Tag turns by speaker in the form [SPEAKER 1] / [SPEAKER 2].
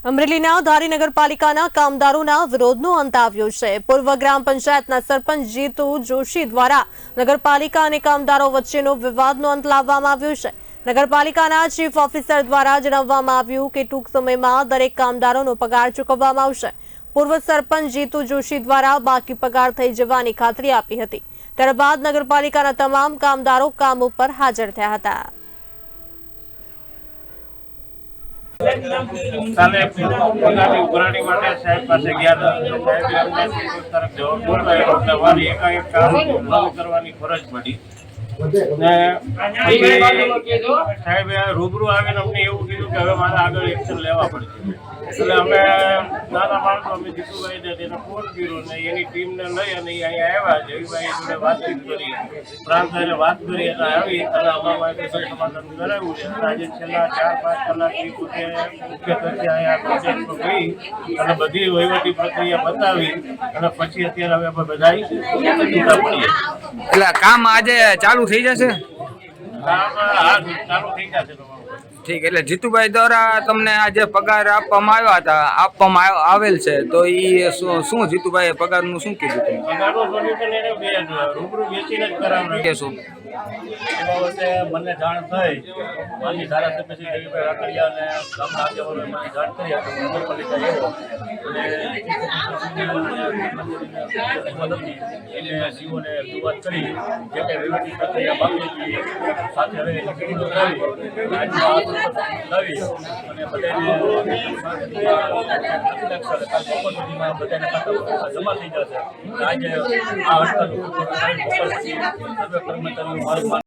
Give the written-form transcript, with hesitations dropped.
[SPEAKER 1] અમરેલીના ધારી નગરપાલિકાના કામદારોના વિરોધનો અંત આવ્યો છે। પૂર્વ ગ્રામ પંચાયતના સરપંચ જીતુ જોશી દ્વારા નગરપાલિકા અને કામદારો વચ્ચેનો વિવાદનો અંત લાવવામાં આવ્યો છે। નગરપાલિકાના ચીફ ઓફિસર દ્વારા જણાવવામાં આવ્યું કે ટૂંક સમયમાં દરેક કામદારોનો પગાર ચૂકવવામાં આવશે। પૂર્વ સરપંચ જીતુ જોશી દ્વારા બાકી પગાર થઈ જવાની ખાતરી આપી હતી। ત્યારબાદ નગરપાલિકાના તમામ કામદારો કામ ઉપર હાજર થયા હતા।
[SPEAKER 2] કાલે પગારની ઉઘરાણી માટે સાહેબ પાસે ગયા હતા। સાહેબે અમને તરફ જવાબ બોલાવ્યો એટલે મારી એકાએક કામ બંધ કરવાની ફરજ પડી ને પછી સાહેબે રૂબરૂ આવીને અમને એવું કીધું કે હવે મારે આગળ એક્શન લેવા પડશે। એટલે અમે નાના માણસો અમે જીતુભાઈને તેને ફોન કર્યો ને એની ટીમને લઈ અને અહીંયા આવ્યા। જયભાઈ જોડે વાતચીત કરી, પ્રાંતભાઈને વાત કરી અને આવી અને અમારા સમાધાન કરાવ્યું છે। આજે છેલ્લા 4-5 કલાકથી મુખ્ય તથ્ય અહીંયા પ્રોજેક્ટમાં ગઈ અને બધી વહીવટી પ્રક્રિયા બતાવી અને પછી અત્યારે હવે બધા છૂટા પડીએ।
[SPEAKER 3] એટલે કામ આજે ચાલુ થઈ જશે?
[SPEAKER 2] કામ હા ચાલુ થઈ જશે।
[SPEAKER 3] ઠીક, એટલે જીતુભાઈ દ્વારા તમને આજે પગાર આપવામાં આવેલ છે, તો એ શું જીતુભાઈ પગારનું શું કીધું?
[SPEAKER 2] પગારનું સોલ્યુશન એને રૂબરૂ વેચીને જ કરાવવાનું
[SPEAKER 3] શું
[SPEAKER 4] એ બાબતે મને જાણ થઈ, માનની ધારાસભ્ય શ્રી દેવીભાઈ રાકડિયા અને ગામના આગેવાનોએ મને જાણ કરી હતી। હું નગરપાલિકા આવ્યો અને એને સીઓને રજૂઆત કરી જે કંઈ વહીવટી પ્રક્રિયા બાકી હતી સાથે હવે ટિકિટો લાવી લાવી અને બધાને કાલ બપોર સુધીમાં બધાને ખાતા જમા થઈ જશે। આજે આ હડતાલ કર્મચારીઓ